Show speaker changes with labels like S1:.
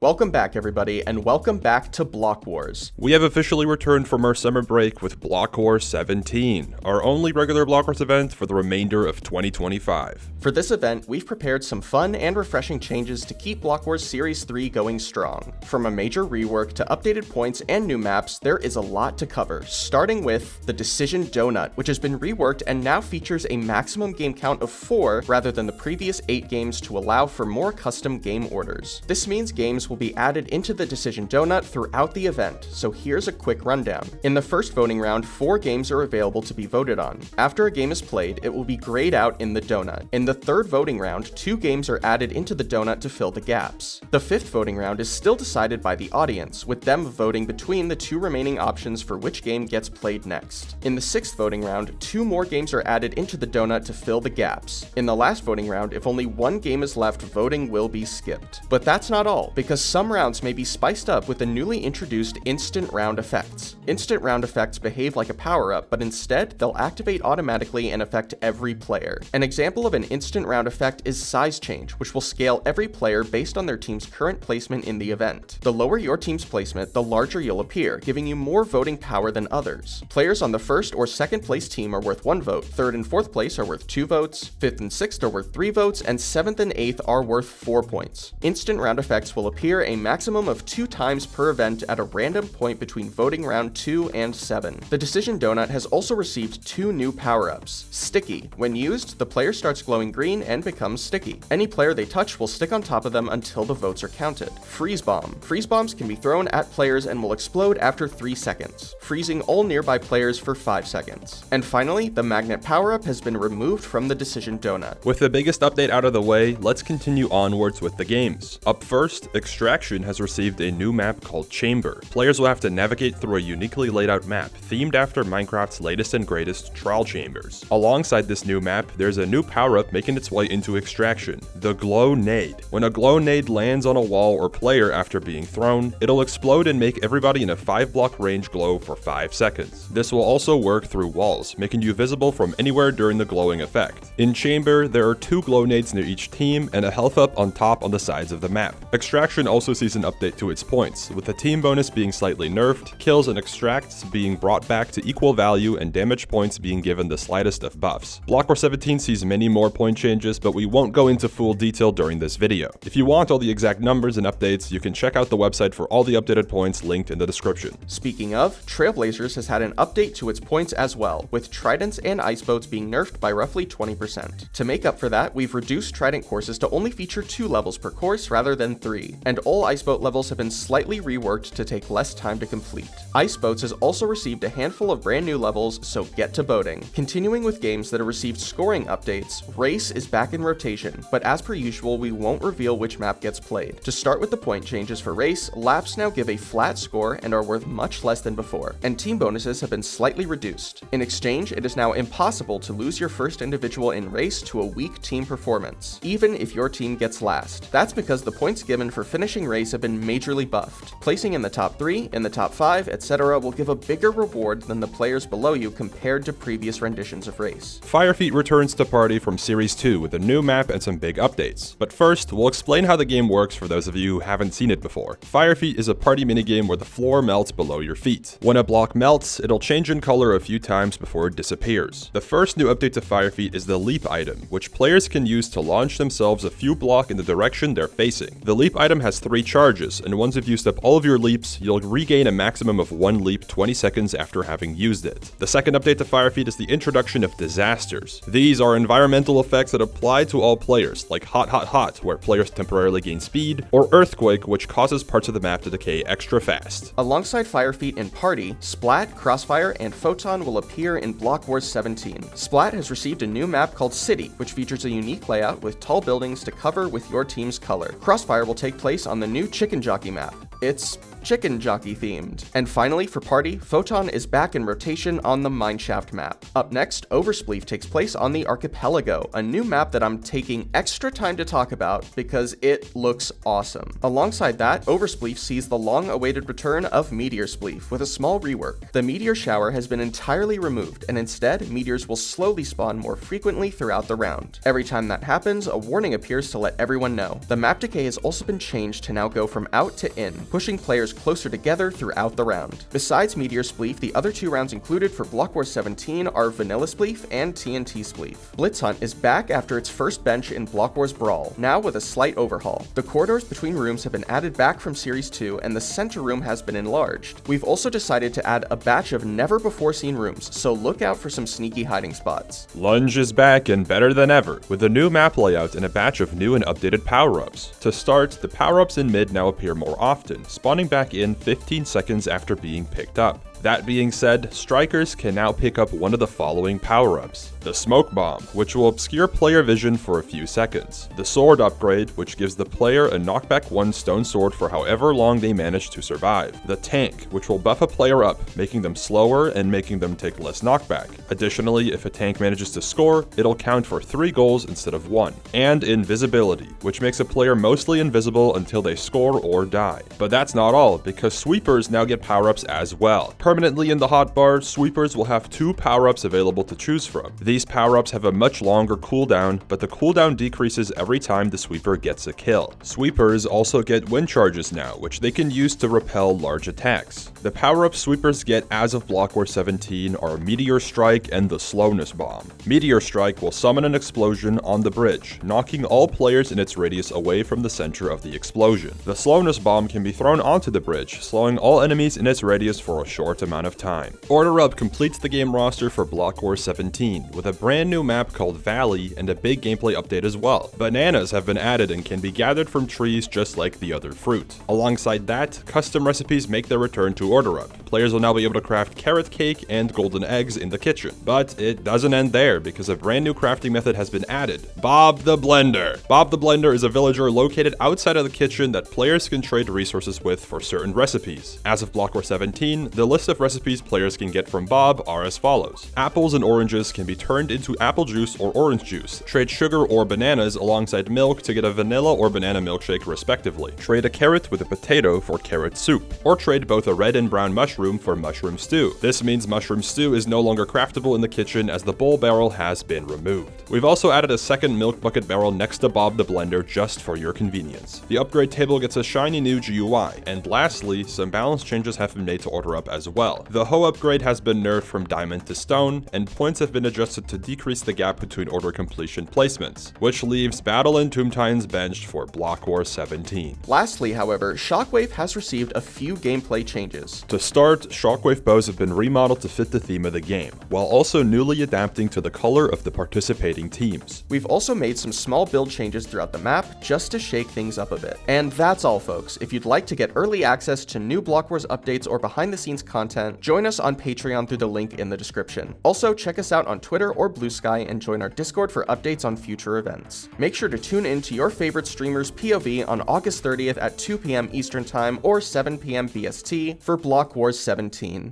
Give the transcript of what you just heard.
S1: Welcome back, everybody, and welcome back to Block Wars.
S2: We have officially returned from our summer break with Block Wars 17, our only regular Block Wars event for the remainder of 2025.
S1: For this event, we've prepared some fun and refreshing changes to keep Block Wars Series 3 going strong. From a major rework to updated points and new maps, there is a lot to cover, starting with the Decision Donut, which has been reworked and now features a maximum game count of 4 rather than the previous 8 games to allow for more custom game orders. This means games will be added into the Decision Donut throughout the event, so here's a quick rundown. In the first voting round, 4 games are available to be voted on. After a game is played, it will be grayed out in the donut. In the third voting round, 2 games are added into the donut to fill the gaps. The fifth voting round is still decided by the audience, with them voting between the 2 remaining options for which game gets played next. In the sixth voting round, 2 more games are added into the donut to fill the gaps. In the last voting round, if only 1 game is left, voting will be skipped. But that's not all, because some rounds may be spiced up with the newly introduced instant round effects. Instant round effects behave like a power-up, but instead, they'll activate automatically and affect every player. An example of an instant round effect is size change, which will scale every player based on their team's current placement in the event. The lower your team's placement, the larger you'll appear, giving you more voting power than others. Players on the first or second place team are worth 1 vote, third and fourth place are worth 2 votes, fifth and sixth are worth 3 votes, and seventh and eighth are worth 4 points. Instant round effects will appear a maximum of 2 times per event at a random point between voting round 2 and 7. The Decision Donut has also received 2 new power-ups. Sticky. When used, the player starts glowing green and becomes sticky. Any player they touch will stick on top of them until the votes are counted. Freeze Bomb. Freeze bombs can be thrown at players and will explode after 3 seconds, freezing all nearby players for 5 seconds. And finally, the Magnet power-up has been removed from the Decision Donut.
S2: With the biggest update out of the way, let's continue onwards with the games. Up first, Extraction has received a new map called Chamber. Players will have to navigate through a uniquely laid out map, themed after Minecraft's latest and greatest trial chambers. Alongside this new map, there's a new power-up making its way into Extraction, the Glow Nade. When a glow nade lands on a wall or player after being thrown, it'll explode and make everybody in a 5-block range glow for 5 seconds. This will also work through walls, making you visible from anywhere during the glowing effect. In Chamber, there are 2 glow nades near each team and a health up on top on the sides of the map. Extraction also sees an update to its points, with the team bonus being slightly nerfed, kills and extracts being brought back to equal value, and damage points being given the slightest of buffs. Block Wars 17 sees many more point changes, but we won't go into full detail during this video. If you want all the exact numbers and updates, you can check out the website for all the updated points linked in the description.
S1: Speaking of, Trailblazers has had an update to its points as well, with Tridents and Ice Boats being nerfed by roughly 20%. To make up for that, we've reduced Trident courses to only feature 2 levels per course rather than 3, and all Ice Boat levels have been slightly reworked to take less time to complete. Ice Boats has also received a handful of brand new levels, so get to boating. Continuing with games that have received scoring updates, Race is back in rotation, but as per usual, we won't reveal which map gets played. To start with the point changes for Race, laps now give a flat score and are worth much less than before, and team bonuses have been slightly reduced. In exchange, it is now impossible to lose your first individual in Race to a weak team performance, even if your team gets last. That's because the points given for finishing Race have been majorly buffed. Placing in the top 3, in the top 5, etc. will give a bigger reward than the players below you compared to previous renditions of Race.
S2: Firefeet returns to party from Series 2 with a new map and some big updates. But first, we'll explain how the game works for those of you who haven't seen it before. Firefeet is a party minigame where the floor melts below your feet. When a block melts, it'll change in color a few times before it disappears. The first new update to Firefeet is the Leap item, which players can use to launch themselves a few blocks in the direction they're facing. The Leap item has 3 charges, and once you've used up all of your leaps, you'll regain a maximum of 1 leap 20 seconds after having used it. The second update to Firefeet is the introduction of disasters. These are environmental effects that apply to all players, like Hot Hot Hot, where players temporarily gain speed, or Earthquake, which causes parts of the map to decay extra fast.
S1: Alongside Firefeet and Party, Splat, Crossfire, and Photon will appear in Block Wars 17. Splat has received a new map called City, which features a unique layout with tall buildings to cover with your team's color. Crossfire will take place on the new Chicken Jockey map. It's chicken jockey themed. And finally, for party, Photon is back in rotation on the Mineshaft map. Up next, Overspleef takes place on the Archipelago, a new map that I'm taking extra time to talk about because it looks awesome. Alongside that, Overspleef sees the long-awaited return of Meteor Spleef with a small rework. The meteor shower has been entirely removed, and instead, meteors will slowly spawn more frequently throughout the round. Every time that happens, a warning appears to let everyone know. The map decay has also been changed to now go from out to in, pushing players closer together throughout the round. Besides Meteor Spleef, the other two rounds included for Block Wars 17 are Vanilla Spleef and TNT Spleef. Blitz Hunt is back after its first bench in Block Wars Brawl, now with a slight overhaul. The corridors between rooms have been added back from Series 2, and the center room has been enlarged. We've also decided to add a batch of never-before-seen rooms, so look out for some sneaky hiding spots.
S2: Lunge is back and better than ever, with a new map layout and a batch of new and updated power-ups. To start, the power-ups in mid now appear more often, spawning back in 15 seconds after being picked up. That being said, strikers can now pick up one of the following power-ups. The Smoke Bomb, which will obscure player vision for a few seconds. The Sword Upgrade, which gives the player a knockback 1 stone sword for however long they manage to survive. The Tank, which will buff a player up, making them slower and making them take less knockback. Additionally, if a tank manages to score, it'll count for 3 goals instead of 1. And Invisibility, which makes a player mostly invisible until they score or die. But that's not all, because Sweepers now get power-ups as well. Permanently in the hotbar, Sweepers will have 2 power-ups available to choose from. These power-ups have a much longer cooldown, but the cooldown decreases every time the Sweeper gets a kill. Sweepers also get wind charges now, which they can use to repel large attacks. The power-ups Sweepers get as of Block Wars 17 are Meteor Strike and the Slowness Bomb. Meteor Strike will summon an explosion on the bridge, knocking all players in its radius away from the center of the explosion. The Slowness Bomb can be thrown onto the bridge, slowing all enemies in its radius for a short amount of time. Orderup completes the game roster for Block Wars 17 with a brand new map called Valley and a big gameplay update as well. Bananas have been added and can be gathered from trees just like the other fruit. Alongside that, custom recipes make their return to Orderup. Players will now be able to craft carrot cake and golden eggs in the kitchen. But it doesn't end there because a brand new crafting method has been added. Bob the Blender. Bob the Blender is a villager located outside of the kitchen that players can trade resources with for certain recipes. As of Block Wars 17, the list of recipes players can get from Bob are as follows. Apples and oranges can be turned into apple juice or orange juice. Trade sugar or bananas alongside milk to get a vanilla or banana milkshake respectively. Trade a carrot with a potato for carrot soup. Or trade both a red and brown mushroom for mushroom stew. This means mushroom stew is no longer craftable in the kitchen as the bowl barrel has been removed. We've also added a second milk bucket barrel next to Bob the Blender just for your convenience. The upgrade table gets a shiny new GUI. And lastly, some balance changes have been made to Orderup as well. The hoe upgrade has been nerfed from diamond to stone, and points have been adjusted to decrease the gap between order completion placements, which leaves Battle and Tomb Titans benched for Block Wars 17.
S1: Lastly, however, Shockwave has received a few gameplay changes.
S2: To start, Shockwave bows have been remodeled to fit the theme of the game, while also newly adapting to the color of the participating teams.
S1: We've also made some small build changes throughout the map just to shake things up a bit. And that's all, folks. If you'd like to get early access to new Block Wars updates or behind-the-scenes content, join us on Patreon through the link in the description. Also, check us out on Twitter or Blue Sky and join our Discord for updates on future events. Make sure to tune in to your favorite streamer's POV on August 30th at 2 p.m. Eastern Time or 7 p.m. BST for Block Wars 17.